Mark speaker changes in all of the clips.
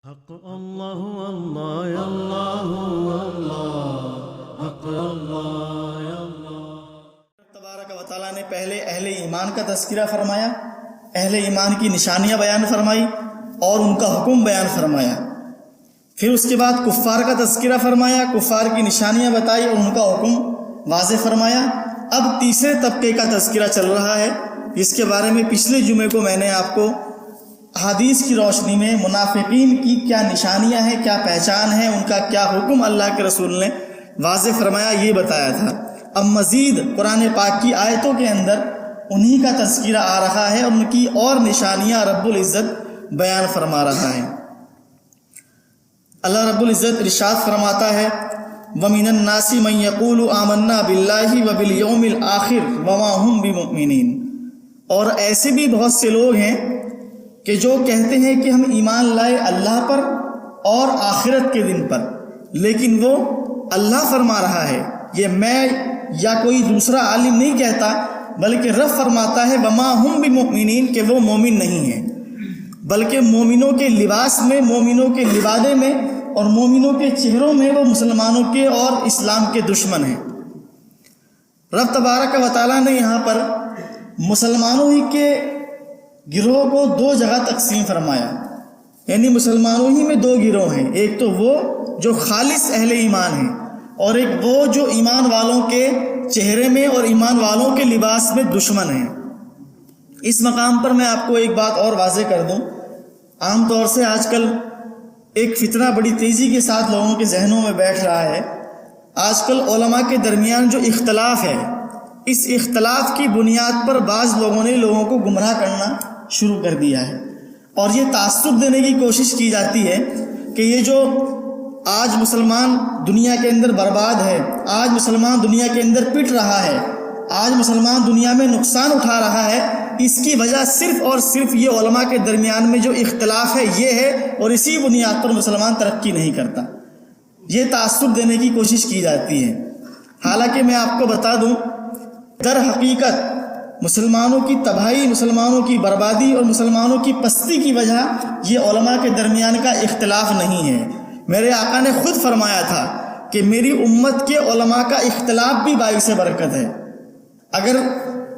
Speaker 1: حق اللہ اللہ یا اللہ اللہ حق اللہ یا اللہ۔
Speaker 2: تبارک و تعالیٰ نے پہلے اہل ایمان کا تذکرہ فرمایا، اہل ایمان کی نشانیاں بیان فرمائی اور ان کا حکم بیان فرمایا۔ پھر اس کے بعد کفار کا تذکرہ فرمایا، کفار کی نشانیاں بتائی اور ان کا حکم واضح فرمایا۔ اب تیسرے طبقے کا تذکرہ چل رہا ہے، جس کے بارے میں پچھلے جمعے کو میں نے آپ کو حدیث کی روشنی میں منافقین کی کیا نشانیاں ہیں، کیا پہچان ہے، ان کا کیا حکم اللہ کے رسول نے واضح فرمایا، یہ بتایا تھا۔ اب مزید قرآن پاک کی آیتوں کے اندر انہی کا تذکرہ آ رہا ہے اور ان کی اور نشانیاں رب العزت بیان فرما رہا ہے۔ اللہ رب العزت ارشاد فرماتا ہے، وَمِنَ النَّاسِ مَن يَقُولُ آمَنَّا بِاللَّهِ وَبِالْيَوْمِ الْآخِرِ وَمَا هُمْ بِمُؤْمِنِينَ، اور ایسے بھی بہت سے لوگ ہیں کہ جو کہتے ہیں کہ ہم ایمان لائے اللہ پر اور آخرت کے دن پر، لیکن وہ اللہ فرما رہا ہے، یہ میں یا کوئی دوسرا عالم نہیں کہتا، بلکہ رب فرماتا ہے وما ہم بمؤمنین، کہ وہ مومن نہیں ہیں، بلکہ مومنوں کے لباس میں، مومنوں کے لبادے میں اور مومنوں کے چہروں میں وہ مسلمانوں کے اور اسلام کے دشمن ہیں۔ رب تبارک و تعالیٰ نے یہاں پر مسلمانوں ہی کے گروہ کو دو جگہ تقسیم فرمایا، یعنی مسلمانوں ہی میں دو گروہ ہیں، ایک تو وہ جو خالص اہل ایمان ہیں اور ایک وہ جو ایمان والوں کے چہرے میں اور ایمان والوں کے لباس میں دشمن ہیں۔ اس مقام پر میں آپ کو ایک بات اور واضح کر دوں، عام طور سے آج کل ایک فتنہ بڑی تیزی کے ساتھ لوگوں کے ذہنوں میں بیٹھ رہا ہے۔ آج کل علماء کے درمیان جو اختلاف ہے، اس اختلاف کی بنیاد پر بعض لوگوں نے لوگوں کو گمراہ کرنا شروع کر دیا ہے، اور یہ تعصب دینے کی کوشش کی جاتی ہے کہ یہ جو آج مسلمان دنیا کے اندر برباد ہے، آج مسلمان دنیا کے اندر پٹ رہا ہے، آج مسلمان دنیا میں نقصان اٹھا رہا ہے، اس کی وجہ صرف اور صرف یہ علماء کے درمیان میں جو اختلاف ہے یہ ہے، اور اسی بنیاد پر مسلمان ترقی نہیں کرتا۔ یہ تعصب دینے کی کوشش کی جاتی ہے، حالانکہ میں آپ کو بتا دوں در حقیقت مسلمانوں کی تباہی، مسلمانوں کی بربادی اور مسلمانوں کی پستی کی وجہ یہ علماء کے درمیان کا اختلاف نہیں ہے۔ میرے آقا نے خود فرمایا تھا کہ میری امت کے علماء کا اختلاف بھی باعث برکت ہے۔ اگر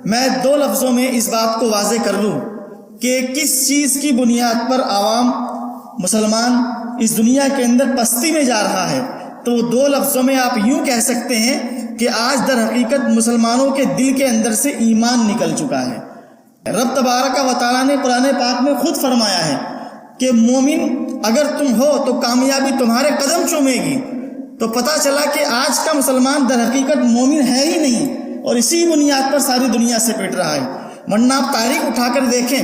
Speaker 2: میں دو لفظوں میں اس بات کو واضح کر لوں کہ کس چیز کی بنیاد پر عوام مسلمان اس دنیا کے اندر پستی میں جا رہا ہے، تو وہ دو لفظوں میں آپ یوں کہہ سکتے ہیں کہ آج در حقیقت مسلمانوں کے دل کے اندر سے ایمان نکل چکا ہے۔ رب تبارک و تعالیٰ نے قرآن پاک میں خود فرمایا ہے کہ مومن اگر تم ہو تو کامیابی تمہارے قدم چومے گی۔ تو پتہ چلا کہ آج کا مسلمان در حقیقت مومن ہے ہی نہیں، اور اسی بنیاد پر ساری دنیا سے پٹ رہا ہے۔ ورنہ آپ تاریخ اٹھا کر دیکھیں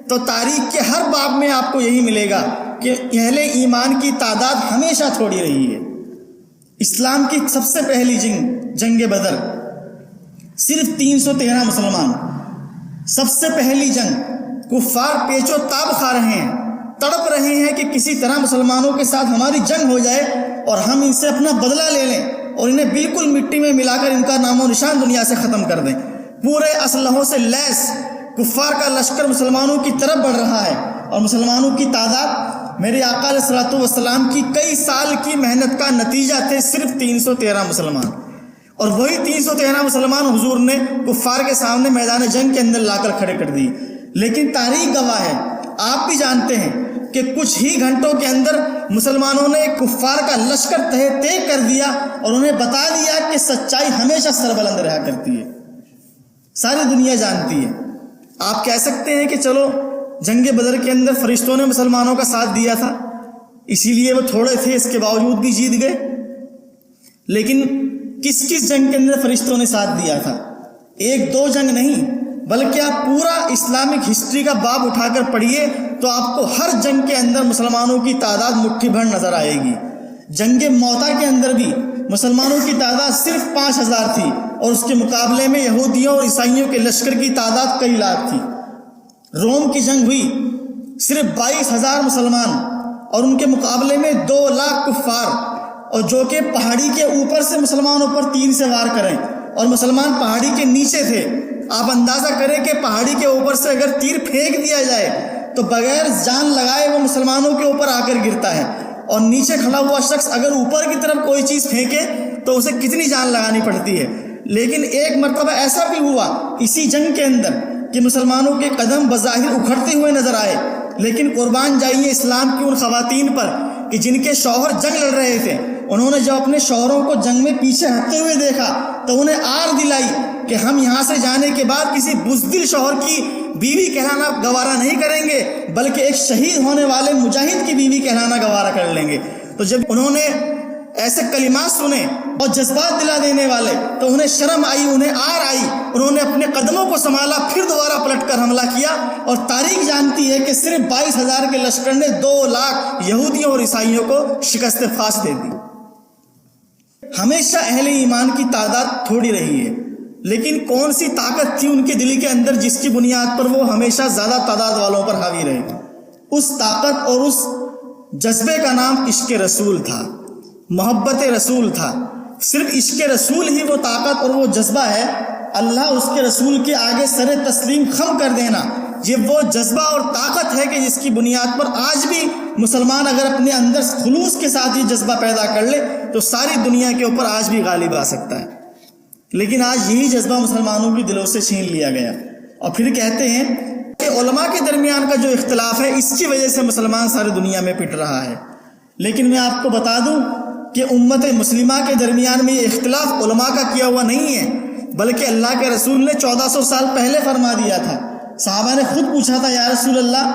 Speaker 2: تو تاریخ کے ہر باب میں آپ کو یہی ملے گا کہ اہل ایمان کی تعداد ہمیشہ تھوڑی رہی ہے۔ اسلام کی سب سے پہلی جنگ بدر، صرف 313 مسلمان، سب سے پہلی جنگ، کفار پیچو تاب کھا رہے ہیں، تڑپ رہے ہیں کہ کسی طرح مسلمانوں کے ساتھ ہماری جنگ ہو جائے اور ہم ان سے اپنا بدلہ لے لیں اور انہیں بالکل مٹی میں ملا کر ان کا نام و نشان دنیا سے ختم کر دیں۔ پورے اسلحوں سے لیس کفار کا لشکر مسلمانوں کی طرف بڑھ رہا ہے، اور مسلمانوں کی تعداد میرے آقا علیہ الصلوۃ والسلام کی کئی سال کی محنت کا نتیجہ تھے صرف 313 مسلمان، اور وہی 313 مسلمان حضور نے کفار کے سامنے میدان جنگ کے اندر لا کر کھڑے کر دی۔ لیکن تاریخ گواہ ہے، آپ بھی جانتے ہیں کہ کچھ ہی گھنٹوں کے اندر مسلمانوں نے کفار کا لشکر تہہ تیگ کر دیا اور انہیں بتا دیا کہ سچائی ہمیشہ سربلند رہا کرتی ہے، ساری دنیا جانتی ہے۔ آپ کہہ سکتے ہیں کہ چلو جنگ بدر کے اندر فرشتوں نے مسلمانوں کا ساتھ دیا تھا، اسی لیے وہ تھوڑے تھے، اس کے باوجود بھی جیت گئے۔ لیکن کس کس جنگ کے اندر فرشتوں نے ساتھ دیا تھا؟ ایک دو جنگ نہیں، بلکہ آپ پورا اسلامک ہسٹری کا باب اٹھا کر پڑھیے تو آپ کو ہر جنگ کے اندر مسلمانوں کی تعداد مٹھی بھر نظر آئے گی۔ جنگ موتا کے اندر بھی مسلمانوں کی تعداد صرف 5000 تھی، اور اس کے مقابلے میں یہودیوں اور عیسائیوں کے لشکر کی تعداد کئی لاکھ تھی۔ روم کی جنگ ہوئی، صرف 22,000 مسلمان اور ان کے مقابلے میں 2 لاکھ کفار، اور جو کہ پہاڑی کے اوپر سے مسلمانوں پر تیر سے وار کریں، اور مسلمان پہاڑی کے نیچے تھے۔ آپ اندازہ کریں کہ پہاڑی کے اوپر سے اگر تیر پھینک دیا جائے تو بغیر جان لگائے وہ مسلمانوں کے اوپر آ کر گرتا ہے، اور نیچے کھڑا ہوا شخص اگر اوپر کی طرف کوئی چیز پھینکے تو اسے کتنی جان لگانی پڑتی ہے۔ لیکن ایک مرتبہ ایسا بھی ہوا اسی جنگ کے اندر کہ مسلمانوں کے قدم بظاہر اکھڑتے ہوئے نظر آئے، لیکن قربان جائیے اسلام کی ان خواتین پر کہ جن کے شوہر جنگ لڑ رہے تھے، انہوں نے جب اپنے شوہروں کو جنگ میں پیچھے ہٹتے ہوئے دیکھا تو انہیں آر دلائی کہ ہم یہاں سے جانے کے بعد کسی بزدل شوہر کی بیوی کہلانا گوارا نہیں کریں گے، بلکہ ایک شہید ہونے والے مجاہد کی بیوی کہلانا گوارا کر لیں گے۔ تو جب انہوں نے ایسے کلمات سنے اور جذبات دلا دینے والے تو انہیں شرم آئی، انہیں آر آئی، انہوں نے اپنے قدموں کو سنبھالا، پھر دوبارہ پلٹ کر حملہ کیا، اور تاریخ جانتی ہے کہ صرف 22,000 کے لشکر نے 2 لاکھ یہودیوں اور عیسائیوں کو شکست فاش دے دی۔ ہمیشہ اہل ایمان کی تعداد تھوڑی رہی ہے، لیکن کون سی طاقت تھی ان کے دل کے اندر جس کی بنیاد پر وہ ہمیشہ زیادہ تعداد والوں پر حاوی رہے؟ اس طاقت اور اس جذبے کا نام عشق رسول تھا، محبت رسول تھا۔ صرف عشق رسول ہی وہ طاقت اور وہ جذبہ ہے، اللہ اس کے رسول کے آگے سر تسلیم خم کر دینا، یہ وہ جذبہ اور طاقت ہے کہ جس کی بنیاد پر آج بھی مسلمان اگر اپنے اندر خلوص کے ساتھ یہ جذبہ پیدا کر لے تو ساری دنیا کے اوپر آج بھی غالب آ سکتا ہے۔ لیکن آج یہی جذبہ مسلمانوں کے دلوں سے چھین لیا گیا، اور پھر کہتے ہیں کہ علماء کے درمیان کا جو اختلاف ہے اس کی وجہ سے مسلمان ساری دنیا میں پٹ رہا ہے۔ لیکن میں آپ کو بتا دوں کہ امت مسلمہ کے درمیان میں یہ اختلاف علماء کا کیا ہوا نہیں ہے، بلکہ اللہ کے رسول نے 1400 سال پہلے فرما دیا تھا۔ صحابہ نے خود پوچھا تھا یا رسول اللہ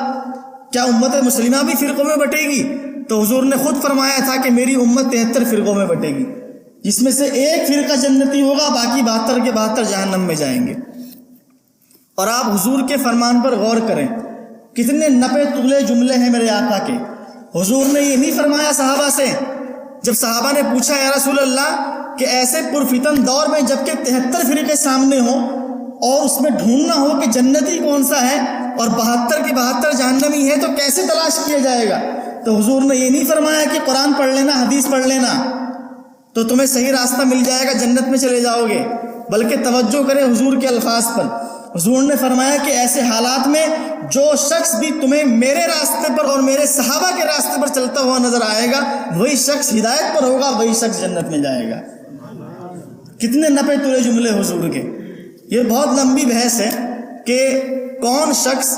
Speaker 2: کیا امت مسلمہ بھی فرقوں میں بٹے گی؟ تو حضور نے خود فرمایا تھا کہ میری امت 73 فرقوں میں بٹے گی، جس میں سے ایک فرقہ جنتی ہوگا، باقی 72 کے 72 جہنم میں جائیں گے۔ اور آپ حضور کے فرمان پر غور کریں، کتنے نپے تغلے جملے ہیں میرے آقا کے۔ حضور نے یہ نہیں فرمایا صحابہ سے، جب صحابہ نے پوچھا یا رسول اللہ کہ ایسے پرفتن دور میں جب کہ 73 فرقے سامنے ہوں اور اس میں ڈھونڈنا ہو کہ جنتی کون سا ہے اور 72 کے 72 جہنمی ہے تو کیسے تلاش کیا جائے گا؟ تو حضور نے یہ نہیں فرمایا کہ قرآن پڑھ لینا، حدیث پڑھ لینا تو تمہیں صحیح راستہ مل جائے گا، جنت میں چلے جاؤ گے، بلکہ توجہ کرے حضور کے الفاظ پر۔ حضور نے فرمایا کہ ایسے حالات میں جو شخص بھی تمہیں میرے راستے پر اور میرے صحابہ کے راستے پر چلتا ہوا نظر آئے گا وہی شخص ہدایت پر ہوگا، وہی شخص جنت میں جائے گا۔ کتنے نپے تلے جملے حضور کے۔ یہ بہت لمبی بحث ہے کہ کون شخص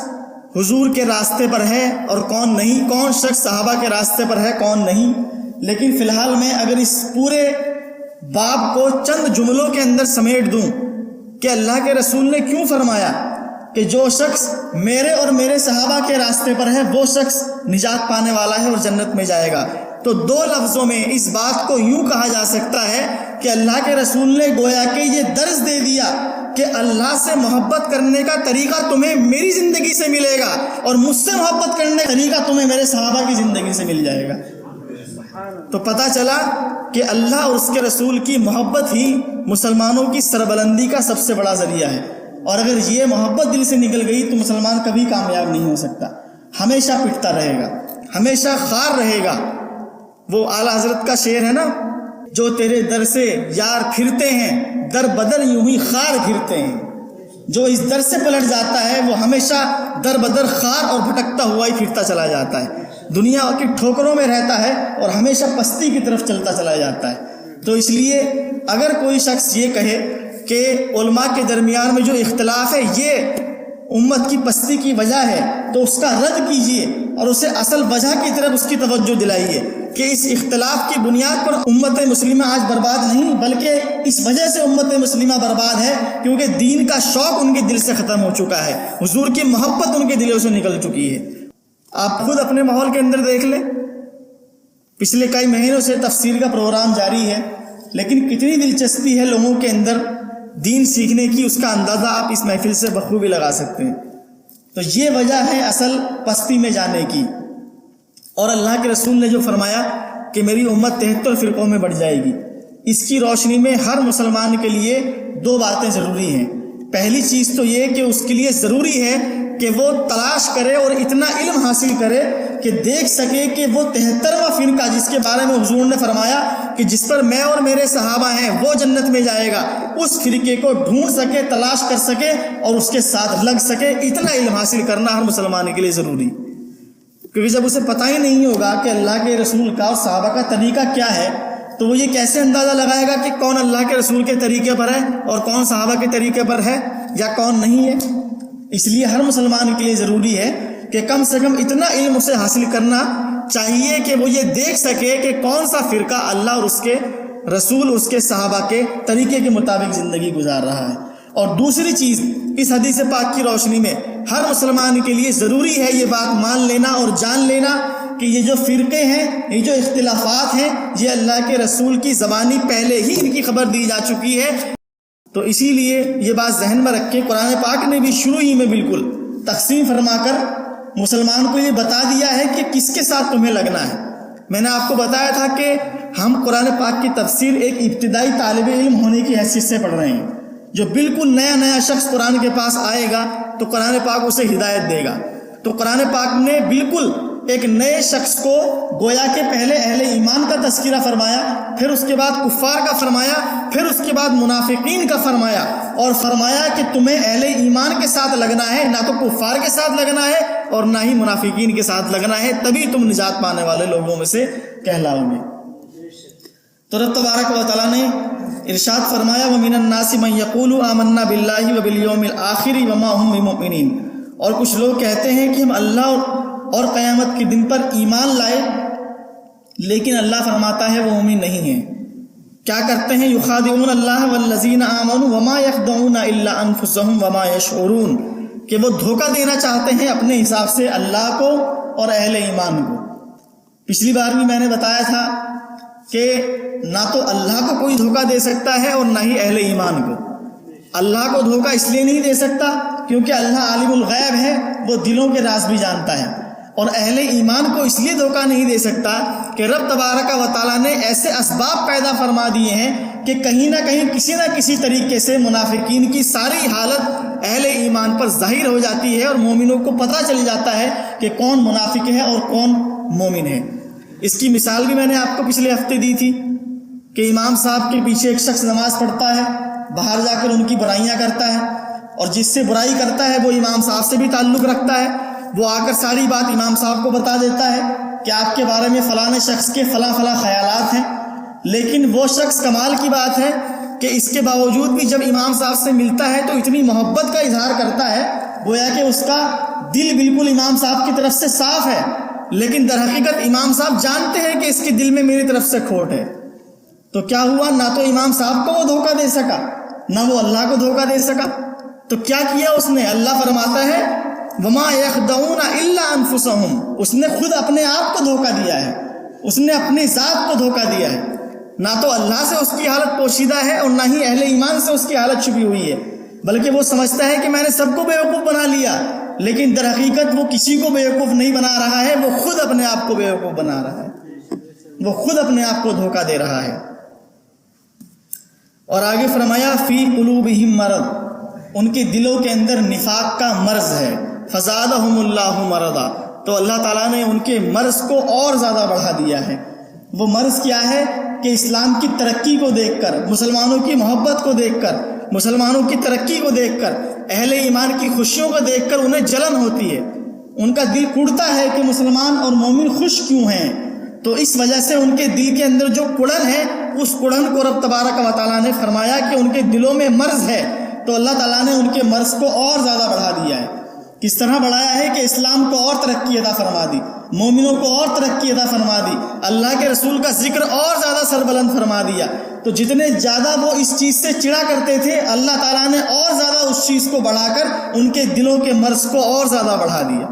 Speaker 2: حضور کے راستے پر ہے اور کون نہیں، کون شخص صحابہ کے راستے پر ہے کون نہیں، لیکن فی الحال میں اگر اس پورے باب کو چند جملوں کے اندر سمیٹ دوں کہ اللہ کے رسول نے کیوں فرمایا کہ جو شخص میرے اور میرے صحابہ کے راستے پر ہے وہ شخص نجات پانے والا ہے اور جنت میں جائے گا، تو 2 لفظوں میں اس بات کو یوں کہا جا سکتا ہے کہ اللہ کے رسول نے گویا کہ یہ درس دے دیا کہ اللہ سے محبت کرنے کا طریقہ تمہیں میری زندگی سے ملے گا اور مجھ سے محبت کرنے کا طریقہ تمہیں میرے صحابہ کی زندگی سے مل جائے گا۔ تو پتہ چلا کہ اللہ اور اس کے رسول کی محبت ہی مسلمانوں کی سربلندی کا سب سے بڑا ذریعہ ہے، اور اگر یہ محبت دل سے نکل گئی تو مسلمان کبھی کامیاب نہیں ہو سکتا، ہمیشہ پٹتا رہے گا، ہمیشہ خار رہے گا۔ وہ اعلیٰ حضرت کا شعر ہے نا، جو تیرے در سے یار پھرتے ہیں در بدر یوں ہی خار گھرتے ہیں، جو اس در سے پلٹ جاتا ہے وہ ہمیشہ در بدر خار اور بھٹکتا ہوا ہی پھرتا چلا جاتا ہے، دنیا کی ٹھوکروں میں رہتا ہے اور ہمیشہ پستی کی طرف چلتا چلا جاتا ہے۔ تو اس لیے اگر کوئی شخص یہ کہے کہ علماء کے درمیان میں جو اختلاف ہے یہ امت کی پستی کی وجہ ہے تو اس کا رد کیجیے اور اسے اصل وجہ کی طرف اس کی توجہ دلائیے کہ اس اختلاف کی بنیاد پر امت مسلمہ آج برباد نہیں، بلکہ اس وجہ سے امت مسلمہ برباد ہے کیونکہ دین کا شوق ان کے دل سے ختم ہو چکا ہے، حضور کی محبت ان کے دلوں سے نکل چکی ہے۔ آپ خود اپنے ماحول کے اندر دیکھ لیں، پچھلے کئی مہینوں سے تفسیر کا پروگرام جاری ہے، لیکن کتنی دلچسپی ہے لوگوں کے اندر دین سیکھنے کی، اس کا اندازہ آپ اس محفل سے بخوبی لگا سکتے ہیں۔ تو یہ وجہ ہے اصل پستی میں جانے کی، اور اللہ کے رسول نے جو فرمایا کہ میری امت 73 فرقوں میں بٹ جائے گی، اس کی روشنی میں ہر مسلمان کے لیے 2 باتیں ضروری ہیں۔ پہلی چیز تو یہ کہ اس کے لیے ضروری ہے کہ وہ تلاش کرے اور اتنا علم حاصل کرے کہ دیکھ سکے کہ وہ 73واں فرقہ جس کے بارے میں حضور نے فرمایا کہ جس پر میں اور میرے صحابہ ہیں وہ جنت میں جائے گا، اس فرقے کو ڈھونڈ سکے، تلاش کر سکے اور اس کے ساتھ لگ سکے، اتنا علم حاصل کرنا ہر مسلمان کے لیے ضروری، کیونکہ جب اسے پتہ ہی نہیں ہوگا کہ اللہ کے رسول کا اور صحابہ کا طریقہ کیا ہے تو وہ یہ کیسے اندازہ لگائے گا کہ کون اللہ کے رسول کے طریقے پر ہے اور کون صحابہ کے طریقے پر ہے یا کون نہیں ہے۔ اس لیے ہر مسلمان کے لیے ضروری ہے کہ کم سے کم اتنا علم اسے حاصل کرنا چاہیے کہ وہ یہ دیکھ سکے کہ کون سا فرقہ اللہ اور اس کے رسول اس کے صحابہ کے طریقے کے مطابق زندگی گزار رہا ہے۔ اور دوسری چیز، اس حدیث پاک کی روشنی میں ہر مسلمان کے لیے ضروری ہے یہ بات مان لینا اور جان لینا کہ یہ جو فرقے ہیں، یہ جو اختلافات ہیں، یہ اللہ کے رسول کی زبانی پہلے ہی ان کی خبر دی جا چکی ہے۔ تو اسی لیے یہ بات ذہن میں رکھ کے قرآن پاک نے بھی شروع ہی میں بالکل تقسیم فرما کر مسلمان کو یہ بتا دیا ہے کہ کس کے ساتھ تمہیں لگنا ہے۔ میں نے آپ کو بتایا تھا کہ ہم قرآن پاک کی تفسیر ایک ابتدائی طالب علم ہونے کی حیثیت سے پڑھ رہے ہیں۔ جو بالکل نیا شخص قرآن کے پاس آئے گا تو قرآن پاک اسے ہدایت دے گا۔ تو قرآن پاک نے بالکل ایک نئے شخص کو گویا کہ پہلے اہل ایمان کا تذکرہ فرمایا، پھر اس کے بعد کفار کا فرمایا، پھر اس کے بعد منافقین کا فرمایا، اور فرمایا کہ تمہیں اہل ایمان کے ساتھ لگنا ہے، نہ تو کفار کے ساتھ لگنا ہے اور نہ ہی منافقین کے ساتھ لگنا ہے، تبھی تم نجات پانے والے لوگوں میں سے کہلاؤ گے۔ تو رب تبارک و تعالیٰ نے ارشاد فرمایا وَمِنَ النَّاسِ مَن يَقُولُ آمَنَّا بِاللَّهِ وَبِالْيَوْمِ الْآخِرِ وَمَا هُم بِمُؤْمِنِينَ، اور کچھ لوگ کہتے ہیں کہ ہم اللہ اور قیامت کے دن پر ایمان لائے، لیکن اللہ فرماتا ہے وہ مومن نہیں ہیں۔ کیا کرتے ہیں؟ یخادعون اللہ والذین آمنوا وما یخدعون الا انفسهم وما یشعرون، کہ وہ دھوکہ دینا چاہتے ہیں اپنے حساب سے اللہ کو اور اہل ایمان کو۔ پچھلی بار بھی میں نے بتایا تھا کہ نہ تو اللہ کو کوئی دھوکہ دے سکتا ہے اور نہ ہی اہل ایمان کو۔ اللہ کو دھوکہ اس لیے نہیں دے سکتا کیونکہ اللہ عالم الغیب ہے، وہ دلوں کے راز بھی جانتا ہے، اور اہل ایمان کو اس لیے دھوکہ نہیں دے سکتا کہ رب تبارک و تعالیٰ نے ایسے اسباب پیدا فرما دیے ہیں کہ کہیں نہ کہیں کسی نہ کسی طریقے سے منافقین کی ساری حالت اہل ایمان پر ظاہر ہو جاتی ہے اور مومنوں کو پتہ چل جاتا ہے کہ کون منافق ہے اور کون مومن ہے۔ اس کی مثال بھی میں نے آپ کو پچھلے ہفتے دی تھی کہ امام صاحب کے پیچھے ایک شخص نماز پڑھتا ہے، باہر جا کر ان کی برائیاں کرتا ہے، اور جس سے برائی کرتا ہے وہ امام صاحب سے بھی تعلق رکھتا ہے۔ وہ آ کر ساری بات امام صاحب کو بتا دیتا ہے کہ آپ کے بارے میں فلاں شخص کے فلاں خیالات ہیں، لیکن وہ شخص کمال کی بات ہے کہ اس کے باوجود بھی جب امام صاحب سے ملتا ہے تو اتنی محبت کا اظہار کرتا ہے گویا کہ اس کا دل بالکل امام صاحب کی طرف سے صاف ہے، لیکن در حقیقت امام صاحب جانتے ہیں کہ اس کے دل میں میری طرف سے کھوٹ ہے۔ تو کیا ہوا؟ نہ تو امام صاحب کو وہ دھوکہ دے سکا، نہ وہ اللہ کو دھوکہ دے سکا۔ تو کیا کیا اس نے؟ اللہ فرماتا ہے وما یخدعون الا انفسهم، اس نے خود اپنے آپ کو دھوکہ دیا ہے، اس نے اپنی ذات کو دھوکہ دیا ہے۔ نہ تو اللہ سے اس کی حالت پوشیدہ ہے اور نہ ہی اہل ایمان سے اس کی حالت چھپی ہوئی ہے، بلکہ وہ سمجھتا ہے کہ میں نے سب کو بیوقوف بنا لیا، لیکن در حقیقت وہ کسی کو بیوقوف نہیں بنا رہا ہے، وہ خود اپنے آپ کو بیوقوف بنا رہا ہے، وہ خود اپنے آپ کو دھوکہ دے رہا ہے۔ اور آگے فرمایا فی قلوبہم مرض، ان کے دلوں کے اندر نفاق کا مرض ہے، فزادہم اللہ مرضا، تو اللہ تعالیٰ نے ان کے مرض کو اور زیادہ بڑھا دیا ہے۔ وہ مرض کیا ہے کہ اسلام کی ترقی کو دیکھ کر، مسلمانوں کی محبت کو دیکھ کر، مسلمانوں کی ترقی کو دیکھ کر، اہل ایمان کی خوشیوں کو دیکھ کر انہیں جلن ہوتی ہے، ان کا دل کڑتا ہے کہ مسلمان اور مومن خوش کیوں ہیں۔ تو اس وجہ سے ان کے دل کے اندر جو کڑن ہے، اس کڑن کو رب تبارک و تعالیٰ نے فرمایا کہ ان کے دلوں میں مرض ہے، تو اللہ تعالیٰ نے ان کے مرض کو اور زیادہ بڑھا دیا ہے۔ کس طرح بڑھایا ہے کہ اسلام کو اور ترقی عطا فرما دی، مومنوں کو اور ترقی عطا فرما دی، اللہ کے رسول کا ذکر اور زیادہ سربلند فرما دیا۔ تو جتنے زیادہ وہ اس چیز سے چڑا کرتے تھے، اللہ تعالیٰ نے اور زیادہ اس چیز کو بڑھا کر ان کے دلوں کے مرض کو اور زیادہ بڑھا دیا۔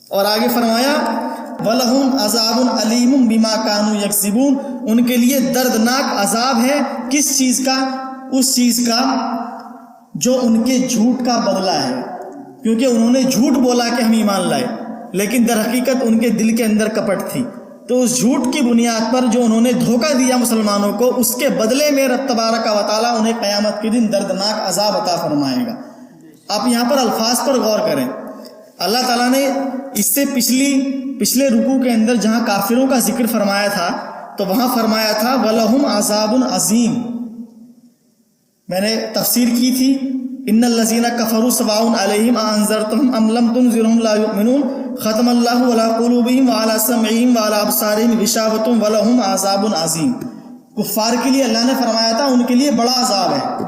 Speaker 2: اور آگے فرمایا وَلَهُمْ عَذَابٌ عَلِيمٌ بِمَا كَانُوا يَكْسِبُونَ، ان کے لیے دردناک عذاب ہے، کس چیز کا؟ اس چیز کا جو ان کے جھوٹ کا بدلہ ہے، کیونکہ انہوں نے جھوٹ بولا کہ ہم ایمان لائے، لیکن در حقیقت ان کے دل کے اندر کپٹ تھی۔ تو اس جھوٹ کی بنیاد پر جو انہوں نے دھوکہ دیا مسلمانوں کو، اس کے بدلے میں رب تبارک و تعالیٰ انہیں قیامت کے دن دردناک عذاب عطا فرمائے گا۔ آپ یہاں پر الفاظ پر غور کریں، اللہ تعالیٰ نے اس سے پچھلی پچھلے رکوع کے اندر جہاں کافروں کا ذکر فرمایا تھا تو وہاں فرمایا تھا وَلَهُمْ عَذَابٌ عَظِيمٌ. میں نے تفسیر کی تھی ان الذین کفروا سواء علیہم اانذرتہم ام لم تنذرہم لا یؤمنون ختم اللہ علی قلوبہم وعلی سمعہم وعلی ابصارہم غشاوۃ ولہم عذاب عظیم. کفار کے لیے اللہ نے فرمایا تھا ان کے لیے بڑا عذاب ہے،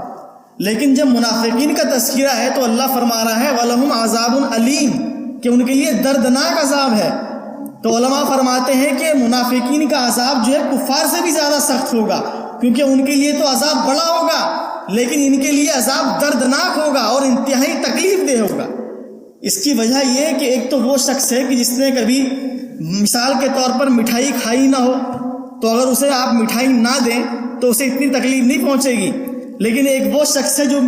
Speaker 2: لیکن جب منافقین کا تذکرہ ہے تو اللہ فرما رہا ہے وَلَهُمْ عَذَابٌ عَلِيمٌ کہ ان کے لیے دردناک عذاب ہے. تو علماء فرماتے ہیں کہ منافقین کا عذاب جو ہے کفار سے بھی زیادہ سخت ہوگا، کیونکہ ان کے لیے تو عذاب بڑا ہوگا لیکن ان کے لیے عذاب دردناک ہوگا اور انتہائی تکلیف دہ ہوگا. اس کی وجہ یہ ہے کہ ایک تو وہ شخص ہے کہ جس نے کبھی مثال کے طور پر مٹھائی کھائی نہ ہو، تو اگر اسے آپ مٹھائی نہ دیں تو اسے اتنی تکلیف نہیں پہنچے گی. لیکن ایک وہ شخص ہے جو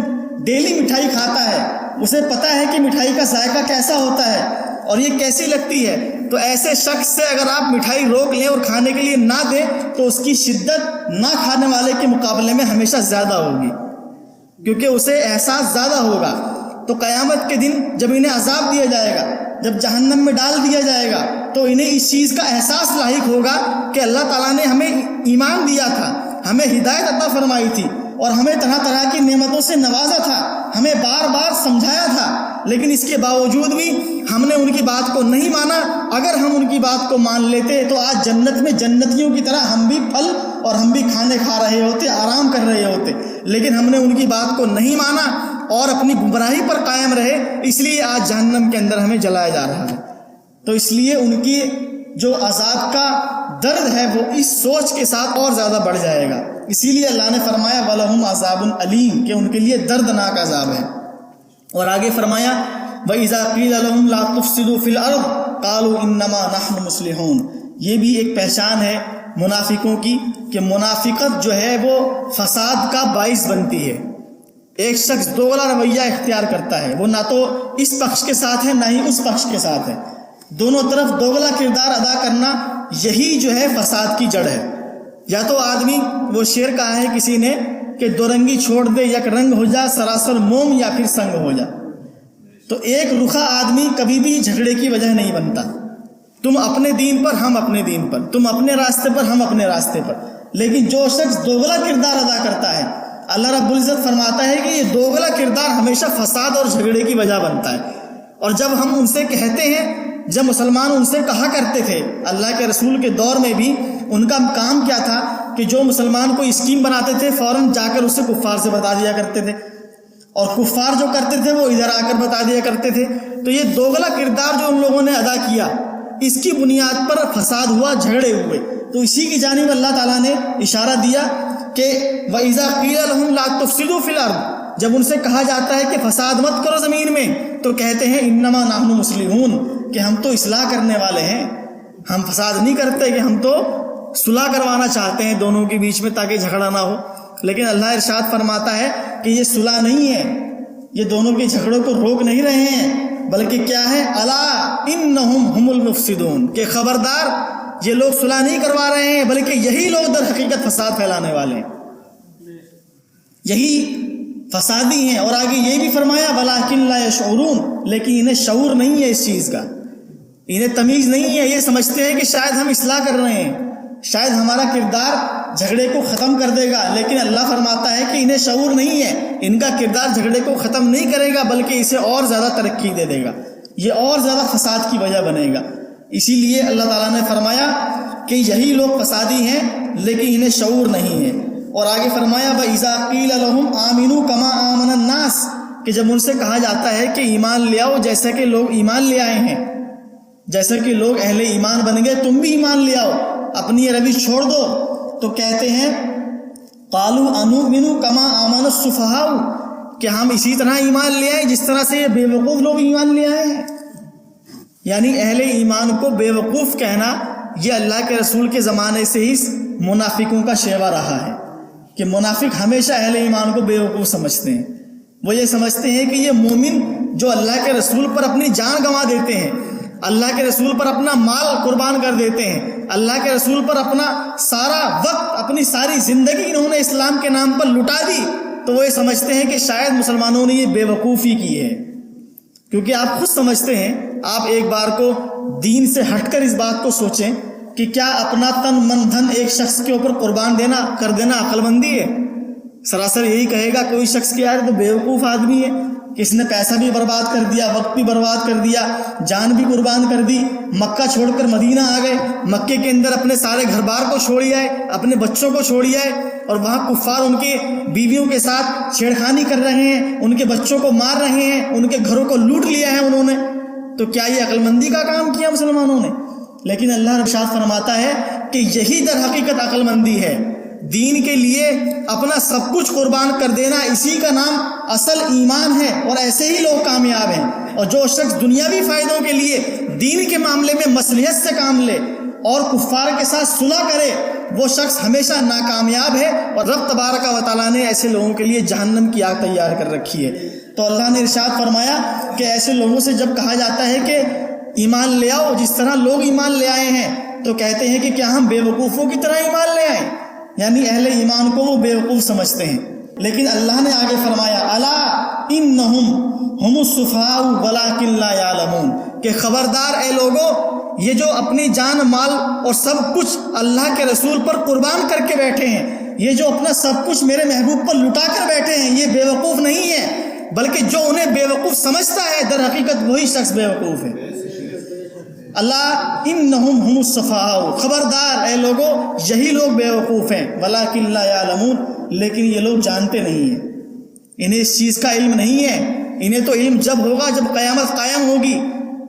Speaker 2: ڈیلی مٹھائی کھاتا ہے، اسے پتہ ہے کہ مٹھائی کا ذائقہ کیسا ہوتا ہے اور یہ کیسی لگتی ہے، تو ایسے شخص سے اگر آپ مٹھائی روک لیں اور کھانے کے لیے نہ دیں تو اس کی شدت نہ کھانے والے کے مقابلے میں ہمیشہ زیادہ ہوگی، کیونکہ اسے احساس زیادہ ہوگا. تو قیامت کے دن جب انہیں عذاب دیا جائے گا، جب جہنم میں ڈال دیا جائے گا، تو انہیں اس چیز کا احساس لاحق ہوگا کہ اللہ تعالیٰ نے ہمیں ایمان دیا تھا، ہمیں ہدایت عطا فرمائی تھی اور ہمیں طرح طرح کی نعمتوں سے نوازا تھا، ہمیں بار بار سمجھایا تھا، لیکن اس کے باوجود بھی ہم نے ان کی بات کو نہیں مانا. اگر ہم ان کی بات کو مان لیتے تو آج جنت میں جنتیوں کی طرح ہم بھی پھل اور ہم بھی کھانے کھا رہے ہوتے، آرام کر رہے ہوتے، لیکن ہم نے ان کی بات کو نہیں مانا اور اپنی گمراہی پر قائم رہے، اس لیے آج جہنم کے اندر ہمیں جلایا جا رہا ہے. تو اس لیے ان کی جو عذاب کا درد ہے وہ اس سوچ کے ساتھ اور زیادہ بڑھ جائے گا. اسی لیے اللہ نے فرمایا وَلَهُمْ عَذَابٌ عَلِيمٌ کہ ان کے لیے دردناک عذاب ہے. اور آگے فرمایا وَإِذَا قِيلَ لَهُمْ لَا تُفْسِدُوا فِي الْأَرْضِ قَالُوا إِنَّمَا نَحْنُ مُصْلِحُونَ. یہ بھی ایک پہچان ہے منافقوں کی کہ منافقت جو ہے وہ فساد کا باعث بنتی ہے. ایک شخص دوغلا رویہ اختیار کرتا ہے، وہ نہ تو اس پکش کے ساتھ ہے نہ ہی اس پکش کے ساتھ ہے، دونوں طرف دوغلا کردار ادا کرنا یہی جو ہے فساد کی جڑ ہے. یا تو آدمی، وہ شعر کہا ہے کسی نے کہ دو رنگی چھوڑ دے یک رنگ ہو جا، سراسر موم یا پھر سنگ ہو جا. تو ایک رخا آدمی کبھی بھی جھگڑے کی وجہ نہیں بنتا. تم اپنے دین پر، ہم اپنے دین پر، تم اپنے راستے پر، ہم اپنے راستے پر. لیکن جو شخص دوغلا کردار ادا کرتا ہے، اللہ رب العزت فرماتا ہے کہ یہ دوغلا کردار ہمیشہ فساد اور جھگڑے کی وجہ بنتا ہے. اور جب ہم ان سے کہتے ہیں، جب مسلمان ان سے کہا کرتے تھے، اللہ کے رسول کے دور میں بھی ان کا کام کیا تھا کہ جو مسلمان کوئی اسکیم بناتے تھے فوراً جا کر اسے کفار سے بتا دیا کرتے تھے، اور کفار جو کرتے تھے وہ ادھر آ کر بتا دیا کرتے تھے. تو یہ دوغلا کردار جو ان لوگوں نے ادا کیا، اس کی بنیاد پر فساد ہوا، جھگڑے ہوئے. تو اسی کی جانب اللہ تعالیٰ نے اشارہ دیا کہ وَإِذَا قِيلَ لَهُمْ لَا تُفْسِدُوا فِي الْأَرْضِ، جب ان سے کہا جاتا ہے کہ فساد مت کرو زمین میں، تو کہتے ہیں انما نحن مصلحون کہ ہم تو اصلاح کرنے والے ہیں، ہم فساد نہیں کرتے، کہ ہم تو صلح کروانا چاہتے ہیں دونوں کے بیچ میں تاکہ جھگڑا نہ ہو. لیکن اللہ ارشاد فرماتا ہے کہ یہ صلح نہیں ہے، یہ دونوں کے جھگڑوں کو روک نہیں رہے ہیں، بلکہ کیا ہے الا انہم ہم المفسدون کہ خبردار یہ لوگ صلح نہیں کروا رہے ہیں بلکہ یہی لوگ در حقیقت فساد پھیلانے والے ہیں، یہی فسادی ہیں. اور آگے یہ بھی فرمایا ولکن لا یشعرون، لیکن انہیں شعور نہیں ہے اس چیز کا، انہیں تمیز نہیں ہے. یہ سمجھتے ہیں کہ شاید ہم اصلاح کر رہے ہیں، شاید ہمارا کردار جھگڑے کو ختم کر دے گا، لیکن اللہ فرماتا ہے کہ انہیں شعور نہیں ہے، ان کا کردار جھگڑے کو ختم نہیں کرے گا بلکہ اسے اور زیادہ ترقی دے دے گا، یہ اور زیادہ فساد کی وجہ بنے گا. اسی لیے اللہ تعالیٰ نے فرمایا کہ یہی لوگ فسادی ہیں لیکن انہیں شعور نہیں ہے. اور آگے فرمایا وَإِذَا قِيلَ لَهُمْ آمِنُوا كَمَا آمَنَ النَّاسِ کہ جب ان سے کہا جاتا ہے کہ ایمان لے آؤ جیسے کہ لوگ ایمان لے آئے ہیں، جیسے کہ لوگ اہل ایمان بن گئے، تم بھی ایمان لے آؤ، اپنی یہ روش چھوڑ دو. تو کہتے ہیں قَالُوا أَنُؤْمِنُ كَمَا آمَنَ السُّفَهَاءُ کہ ہم اسی طرح ایمان لے آئے جس طرح سے یہ بے وقوف لوگ ایمان لے آئے ہیں. یعنی اہل ایمان کو بے وقوف کہنا یہ اللہ کے رسول کے زمانے سے ہی منافقوں کا شیوا رہا ہے کہ منافق ہمیشہ اہل ایمان کو بے وقوف سمجھتے ہیں. وہ یہ سمجھتے ہیں کہ یہ مومن جو اللہ کے رسول پر اپنی جان گنوا دیتے ہیں، اللہ کے رسول پر اپنا مال قربان کر دیتے ہیں، اللہ کے رسول پر اپنا سارا وقت، اپنی ساری زندگی انہوں نے اسلام کے نام پر لٹا دی، تو وہ یہ سمجھتے ہیں کہ شاید مسلمانوں نے یہ بے وقوفی کی ہے. کیونکہ آپ خود سمجھتے ہیں، آپ ایک بار کو دین سے ہٹ کر اس بات کو سوچیں کہ کیا اپنا تن من دھن ایک شخص کے اوپر قربان کر دینا عقل مندی ہے؟ سراسر یہی کہے گا کوئی شخص کہ یار تو بیوقوف آدمی ہے کہ اس نے پیسہ بھی برباد کر دیا، وقت بھی برباد کر دیا، جان بھی قربان کر دی، مکہ چھوڑ کر مدینہ آ گئے، مکے کے اندر اپنے سارے گھر بار کو چھوڑی آئے، اپنے بچوں کو چھوڑی آئے، اور وہاں کفار ان کے بیویوں کے ساتھ چھیڑخانی کر رہے ہیں، ان کے بچوں کو مار رہے ہیں، ان کے گھروں کو لوٹ لیا ہے انہوں نے. تو کیا یہ عقل مندی کا کام کیا مسلمانوں نے؟ لیکن اللہ ارشاد فرماتا ہے کہ یہی در حقیقت عقل مندی ہے. دین کے لیے اپنا سب کچھ قربان کر دینا، اسی کا نام اصل ایمان ہے، اور ایسے ہی لوگ کامیاب ہیں. اور جو شخص دنیاوی فائدوں کے لیے دین کے معاملے میں مصلحت سے کام لے اور کفار کے ساتھ صلح کرے، وہ شخص ہمیشہ ناکامیاب ہے. اور رب تبارک و تعالیٰ نے ایسے لوگوں کے لیے جہنم کی آگ تیار کر رکھی ہے. تو اللہ نے ارشاد فرمایا کہ ایسے لوگوں سے جب کہا جاتا ہے کہ ایمان لے آؤ جس طرح لوگ ایمان لے آئے ہیں، تو کہتے ہیں کہ کیا ہم بے وقوفوں کی طرح ایمان لے آئیں؟ یعنی اہل ایمان کو وہ بے وقوف سمجھتے ہیں. لیکن اللہ نے آگے فرمایا الا انہم ہم السفہاء ولکن لا یعلمون، کہ خبردار اے لوگو، یہ جو اپنی جان مال اور سب کچھ اللہ کے رسول پر قربان کر کے بیٹھے ہیں، یہ جو اپنا سب کچھ میرے محبوب پر لٹا کر بیٹھے ہیں، یہ بے وقوف نہیں ہے، بلکہ جو انہیں بے وقوف سمجھتا ہے در حقیقت وہی شخص بے وقوف ہے. اللہ انہم ہم السفہاء، خبردار اے لوگو، یہی لوگ بے وقوف ہیں، ولکن لا یعلمون، لیکن یہ لوگ جانتے نہیں ہیں، انہیں اس چیز کا علم نہیں ہے. انہیں تو علم جب ہوگا جب قیامت قائم ہوگی،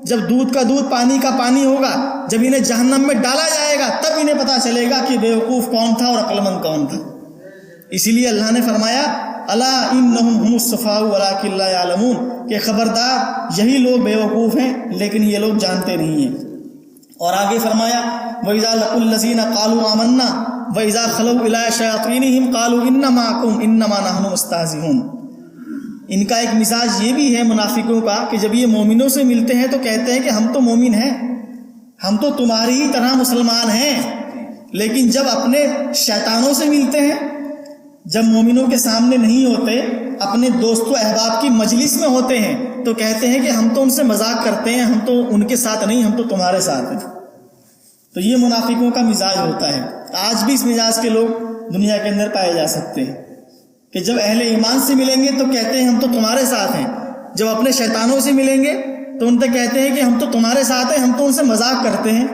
Speaker 2: جب دودھ کا دودھ پانی کا پانی ہوگا، جب انہیں جہنم میں ڈالا جائے گا، تب انہیں پتہ چلے گا کہ بے وقوف کون تھا اور عقل مند کون تھا. اسی لیے اللہ نے فرمایا الا انہم ہم السفہاء ولکن لا یعلمون، کہ خبردار یہی لوگ بے وقوف ہیں لیکن یہ لوگ جانتے نہیں ہیں. اور آگے فرمایا وَإِذَا لَقُوا الَّذِينَ قَالُوا آمَنَّا وَإِذَا خَلَوْا إِلَىٰ شَيَاطِينِهِمْ قَالُوا إِنَّ مَعَكُمْ إِنَّمَا نَحْنُ مُسْتَهْزِئُونَ. ان کا ایک مزاج یہ بھی ہے منافقوں کا کہ جب یہ مومنوں سے ملتے ہیں تو کہتے ہیں کہ ہم تو مومن ہیں، ہم تو تمہاری ہی طرح مسلمان ہیں. لیکن جب اپنے شیطانوں سے ملتے ہیں، جب مومنوں کے سامنے نہیں ہوتے، اپنے دوست و احباب کی مجلس میں ہوتے ہیں، تو کہتے ہیں کہ ہم تو ان سے مذاق کرتے ہیں، ہم تو ان کے ساتھ نہیں، ہم تو تمہارے ساتھ ہیں. تو یہ منافقوں کا مزاج ہوتا ہے. آج بھی اس مزاج کے لوگ دنیا کے اندر پائے جا سکتے ہیں کہ جب اہل ایمان سے ملیں گے تو کہتے ہیں ہم تو تمہارے ساتھ ہیں، جب اپنے شیطانوں سے ملیں گے تو ان سے کہتے ہیں کہ ہم تو تمہارے ساتھ ہیں، ہم تو ان سے مذاق کرتے ہیں،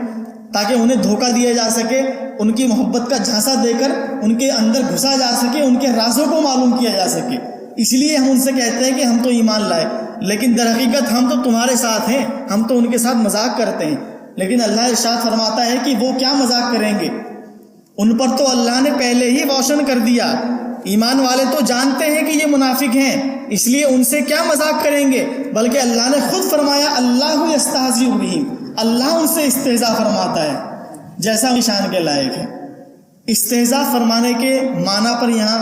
Speaker 2: تاکہ انہیں دھوکہ دیا جا سکے، ان کی محبت کا جھانسا دے کر ان کے اندر گھسا جا سکے، ان کے رازوں کو معلوم کیا جا سکے. اس لیے ہم ان سے کہتے ہیں کہ ہم تو ایمان لائے، لیکن در حقیقت ہم تو تمہارے ساتھ ہیں، ہم تو ان کے ساتھ مذاق کرتے ہیں. لیکن اللہ ارشاد فرماتا ہے کہ وہ کیا مذاق کریں گے، ان پر تو اللہ نے پہلے ہی روشن کر دیا. ایمان والے تو جانتے ہیں کہ یہ منافق ہیں، اس لیے ان سے کیا مذاق کریں گے، بلکہ اللہ نے خود فرمایا اللہ یستہزئ بہم، اللہ ان سے استہزاء فرماتا ہے جیسا شان کے لائق ہے. استہزاء فرمانے کے معنی پر یہاں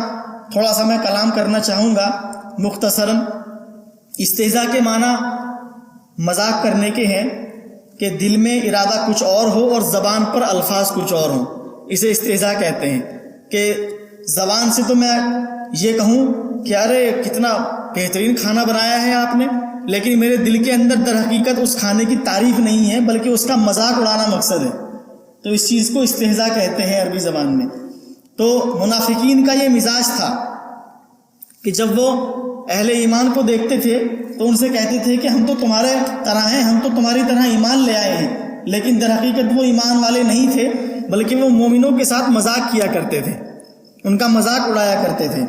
Speaker 2: تھوڑا سا میں کلام کرنا چاہوں گا مختصراً. استہزاء کے معنی مذاق کرنے کے ہیں کہ دل میں ارادہ کچھ اور ہو اور زبان پر الفاظ کچھ اور ہوں، اسے استہزاء کہتے ہیں. کہ زبان سے تو میں یہ کہوں کہ ارے کتنا بہترین کھانا بنایا ہے آپ نے، لیکن میرے دل کے اندر در حقیقت اس کھانے کی تعریف نہیں ہے بلکہ اس کا مذاق اڑانا مقصد ہے. تو اس چیز کو استہزاء کہتے ہیں عربی زبان میں. تو منافقین کا یہ مزاج تھا کہ جب وہ اہل ایمان کو دیکھتے تھے تو ان سے کہتے تھے کہ ہم تو تمہارے طرح ہیں، ہم تو تمہاری طرح ایمان لے آئے ہیں، لیکن در حقیقت وہ ایمان والے نہیں تھے، بلکہ وہ مومنوں کے ساتھ مذاق کیا کرتے تھے، ان کا مذاق اڑایا کرتے تھے.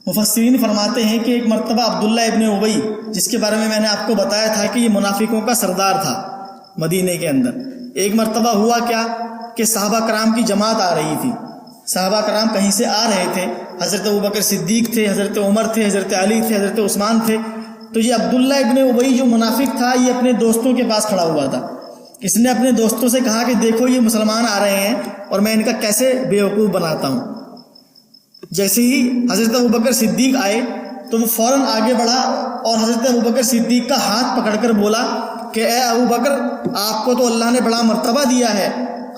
Speaker 2: مفسرین فرماتے ہیں کہ ایک مرتبہ عبداللہ ابن ابی، جس کے بارے میں نے آپ کو بتایا تھا کہ یہ منافقوں کا سردار تھا مدینے کے اندر، ایک مرتبہ ہوا کیا کہ صحابہ کرام کی جماعت آ رہی تھی. صحابہ کرام کہیں سے آ رہے تھے، حضرت ابوبکر صدیق تھے، حضرت عمر تھے، حضرت علی تھے، حضرت عثمان تھے. تو یہ عبداللہ ابن ابی جو منافق تھا، یہ اپنے دوستوں کے پاس کھڑا ہوا تھا. اس نے اپنے دوستوں سے کہا کہ دیکھو یہ مسلمان آ رہے ہیں اور میں ان کا کیسے بیوقوف بناتا ہوں. جیسے ہی حضرت ابوبکر صدیق آئے تو وہ فوراً آگے بڑھا اور حضرت ابوبکر صدیق کا ہاتھ پکڑ کر بولا کہ اے ابوبکر، آپ کو تو اللہ نے بڑا مرتبہ دیا ہے،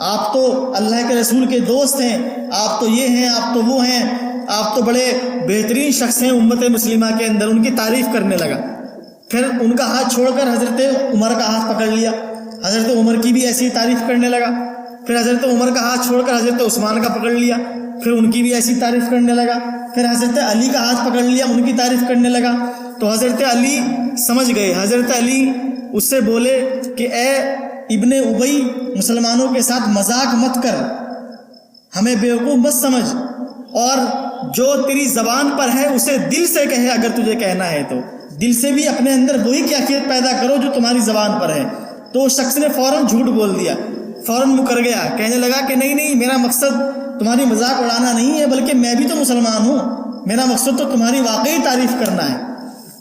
Speaker 2: آپ تو اللہ کے رسول کے دوست ہیں، آپ تو یہ ہیں، آپ تو وہ ہیں، آپ تو بڑے بہترین شخص ہیں امت مسلمہ کے اندر. ان کی تعریف کرنے لگا. پھر ان کا ہاتھ چھوڑ کر حضرت عمر کا ہاتھ پکڑ لیا حضرت عمر کی بھی ایسی تعریف کرنے لگا. پھر حضرت عمر کا ہاتھ چھوڑ کر حضرت عثمان کا پکڑ لیا, پھر ان کی بھی ایسی تعریف کرنے لگا. پھر حضرت علی کا ہاتھ پکڑ لیا, ان کی تعریف کرنے لگا. تو حضرت علی سمجھ گئے. حضرت علی اس سے بولے کہ اے ابن ابی, مسلمانوں کے ساتھ مذاق مت کر, ہمیں بیوقوف مت سمجھ, اور جو تیری زبان پر ہے اسے دل سے کہے. اگر تجھے کہنا ہے تو دل سے بھی اپنے اندر وہی کیفیت پیدا کرو جو تمہاری زبان پر ہے. تو اس شخص نے فوراً جھوٹ بول دیا, فوراً مکر گیا, کہنے لگا کہ نہیں, میرا مقصد تمہاری مذاق اڑانا نہیں ہے, بلکہ میں بھی تو مسلمان ہوں, میرا مقصد تو تمہاری واقعی تعریف کرنا ہے.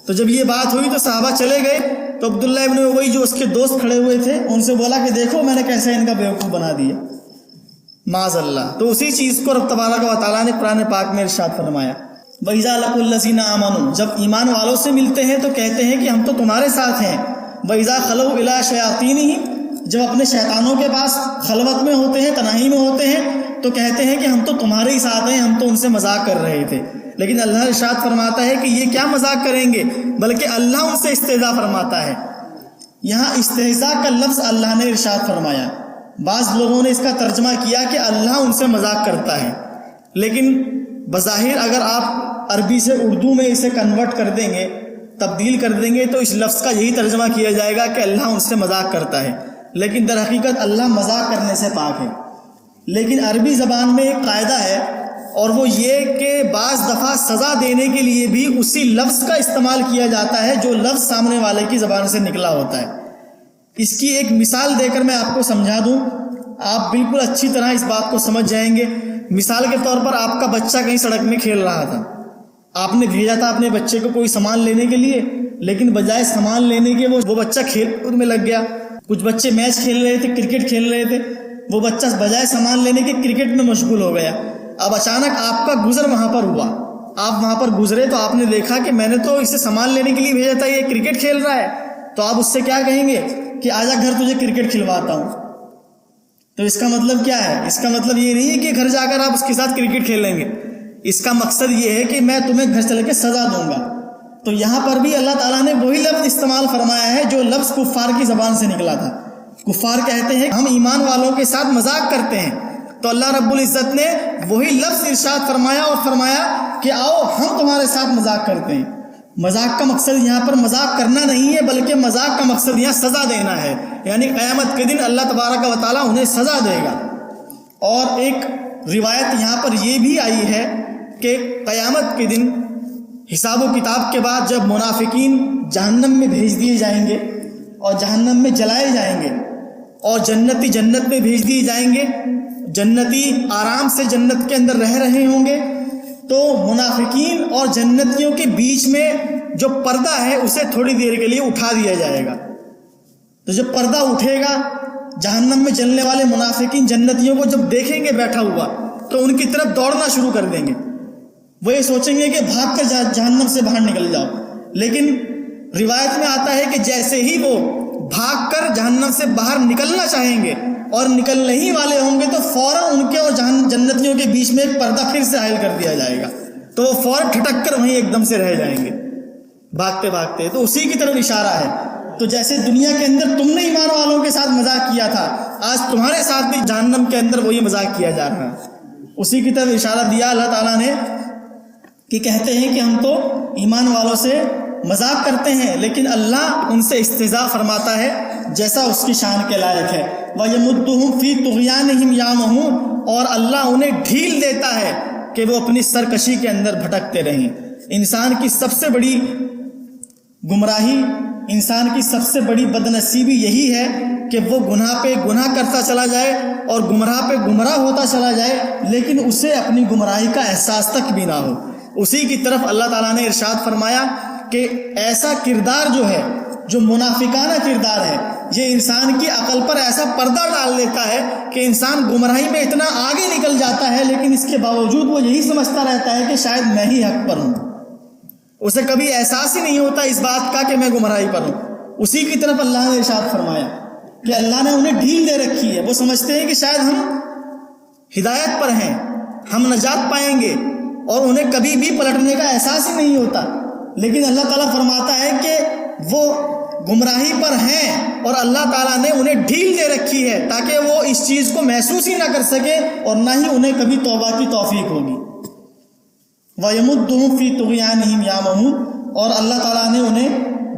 Speaker 2: تو جب یہ بات ہوئی تو صحابہ چلے گئے. تو عبداللہ ابن ابی جو اس کے دوست کھڑے ہوئے تھے, ان سے بولا کہ دیکھو میں نے کیسے ان کا بیوقوف بنا دیا, معاذ اللہ. تو اسی چیز کو رب تبارک و تعالیٰ نے قرآن پاک میں ارشاد فرمایا, وَإِذَا لَقُوا الَّذِينَ آمَنُوا, جب ایمان والوں سے ملتے ہیں تو کہتے ہیں کہ ہم تو تمہارے ساتھ ہیں. وَإِذَا خَلَوْا إِلَىٰ شَيَاطِينِهِمْ, جب اپنے شیطانوں کے پاس خلوت میں ہوتے ہیں, تنہائی میں ہوتے ہیں, تو کہتے ہیں کہ ہم تو تمہارے ہی ساتھ ہیں, ہم تو ان سے مذاق کر رہے تھے. لیکن اللہ ارشاد فرماتا ہے کہ یہ کیا مذاق کریں گے, بلکہ اللہ ان سے استہزاء فرماتا ہے. یہاں استہزاء کا لفظ اللہ نے ارشاد فرمایا. بعض لوگوں نے اس کا ترجمہ کیا کہ اللہ ان سے مذاق کرتا ہے, لیکن بظاہر اگر آپ عربی سے اردو میں اسے کنورٹ کر دیں گے, تبدیل کر دیں گے, تو اس لفظ کا یہی ترجمہ کیا جائے گا کہ اللہ ان سے مذاق کرتا ہے. لیکن در حقیقت اللہ مذاق کرنے سے پاک ہے. لیکن عربی زبان میں ایک قاعدہ ہے, اور وہ یہ کہ بعض دفعہ سزا دینے کے لیے بھی اسی لفظ کا استعمال کیا جاتا ہے جو لفظ سامنے والے کی زبان سے نکلا ہوتا ہے. اس کی ایک مثال دے کر میں آپ کو سمجھا دوں, آپ بالکل اچھی طرح اس بات کو سمجھ جائیں گے. مثال کے طور پر آپ کا بچہ کہیں سڑک میں کھیل رہا تھا, آپ نے بھیجا تھا اپنے بچے کو کوئی سامان لینے کے لیے, لیکن بجائے سامان لینے کے وہ بچہ کھیل کود میں لگ گیا. کچھ بچے میچ کھیل رہے تھے, کرکٹ کھیل رہے تھے, وہ بچہ بجائے سامان لینے کے کرکٹ میں مشغول ہو گیا. اب اچانک آپ کا گزر وہاں پر ہوا, آپ وہاں پر گزرے تو آپ نے دیکھا کہ میں نے تو اسے سامان لینے کے لیے بھیجا تھا, یہ کرکٹ کھیل رہا ہے. تو آپ اس سے کیا کہیں گے کہ آجا گھر تجھے کرکٹ کھلواتا ہوں. تو اس کا مطلب کیا ہے؟ اس کا مطلب یہ نہیں ہے کہ گھر جا کر آپ اس کے ساتھ کرکٹ کھیلیں گے. اس کا مقصد یہ ہے کہ میں تمہیں گھر چل کے سزا دوں گا. تو یہاں پر بھی اللہ تعالیٰ نے وہی لفظ استعمال فرمایا ہے جو لفظ کفار کی زبان سے نکلا تھا. کفار کہتے ہیں ہم ایمان والوں کے ساتھ مذاق کرتے ہیں, تو اللہ رب العزت نے وہی لفظ ارشاد فرمایا اور فرمایا کہ آؤ ہم تمہارے ساتھ مذاق کرتے ہیں. مذاق کا مقصد یہاں پر مذاق کرنا نہیں ہے, بلکہ مذاق کا مقصد یہاں سزا دینا ہے. یعنی قیامت کے دن اللہ تبارک و تعالیٰ انہیں سزا دے گا. اور ایک روایت یہاں پر یہ بھی آئی ہے کہ قیامت کے دن حساب و کتاب کے بعد جب منافقین جہنم میں بھیج دیے جائیں گے اور جہنم میں جلائے جائیں گے, اور جنتی جنت میں بھیج دیے جائیں گے, جنتی آرام سے جنت کے اندر رہ رہے ہوں گے, تو منافقین اور جنتیوں کے بیچ میں جو پردہ ہے اسے تھوڑی دیر کے لیے اٹھا دیا جائے گا. تو جب پردہ اٹھے گا, جہنم میں جلنے والے منافقین جنتیوں کو جب دیکھیں گے بیٹھا ہوا, تو ان کی طرف دوڑنا شروع کر دیں گے. وہ یہ سوچیں گے کہ بھاگ کر جہنم سے باہر نکل جاؤ. لیکن روایت میں آتا ہے کہ جیسے ہی وہ بھاگ کر جہنم سے باہر نکلنا چاہیں گے اور نکلنے ہی والے ہوں گے, تو فوراً ان کے اور جنتیوں کے بیچ میں ایک پردہ پھر سے حائل کر دیا جائے گا. تو وہ فوراً ٹھٹک کر وہیں ایک دم سے رہ جائیں گے بھاگتے بھاگتے. تو اسی کی طرف اشارہ ہے. تو جیسے دنیا کے اندر تم نے ایمان والوں کے ساتھ مذاق کیا تھا, آج تمہارے ساتھ بھی جہنم کے اندر وہی مذاق کیا جا رہا ہے. اسی کی طرف اشارہ دیا اللہ تعالیٰ نے کہ کہتے ہیں کہ ہم تو ایمان والوں سے مذاق کرتے ہیں, لیکن اللہ ان سے استہزاء فرماتا ہے جیسا اس کی شان کے لائق ہے. وَيَمُدُّهُمْ فِي طُغْيَانِهِمْ يَعْمَهُونَ, اور اللہ انہیں ڈھیل دیتا ہے کہ وہ اپنی سرکشی کے اندر بھٹکتے رہیں. انسان کی سب سے بڑی گمراہی, انسان کی سب سے بڑی بدنصیبی یہی ہے کہ وہ گناہ پہ گناہ کرتا چلا جائے اور گمراہ پہ گمراہ ہوتا چلا جائے, لیکن اسے اپنی گمراہی کا احساس تک بھی نہ ہو. اسی کی طرف اللہ تعالیٰ نے ارشاد فرمایا کہ ایسا کردار جو ہے, جو منافقانہ کردار ہے, یہ انسان کی عقل پر ایسا پردہ ڈال دیتا ہے کہ انسان گمراہی میں اتنا آگے نکل جاتا ہے, لیکن اس کے باوجود وہ یہی سمجھتا رہتا ہے کہ شاید میں ہی حق پر ہوں. اسے کبھی احساس ہی نہیں ہوتا اس بات کا کہ میں گمراہی پر ہوں. اسی کی طرف اللہ نے ارشاد فرمایا کہ اللہ نے انہیں ڈھیل دے رکھی ہے. وہ سمجھتے ہیں کہ شاید ہم ہدایت پر ہیں, ہم نجات پائیں گے, اور انہیں کبھی بھی پلٹنے کا احساس ہی نہیں ہوتا. لیکن اللہ تعالیٰ فرماتا ہے کہ وہ گمراہی پر ہیں اور اللہ تعالیٰ نے انہیں ڈھیل دے رکھی ہے تاکہ وہ اس چیز کو محسوس ہی نہ کر سکے اور نہ ہی انہیں کبھی توبہ کی توفیق ہوگی. وَيَمُدُّهُمْ فِي طُغْيَانِهِمْ يَعْمَهُونَ، اور اللہ تعالیٰ نے انہیں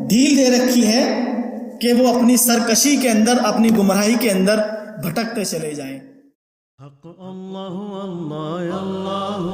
Speaker 2: ڈھیل دے رکھی ہے کہ وہ اپنی سرکشی کے اندر، اپنی گمراہی کے اندر بھٹکتے چلے جائیں.
Speaker 1: حق اللہ اللہ یا اللہ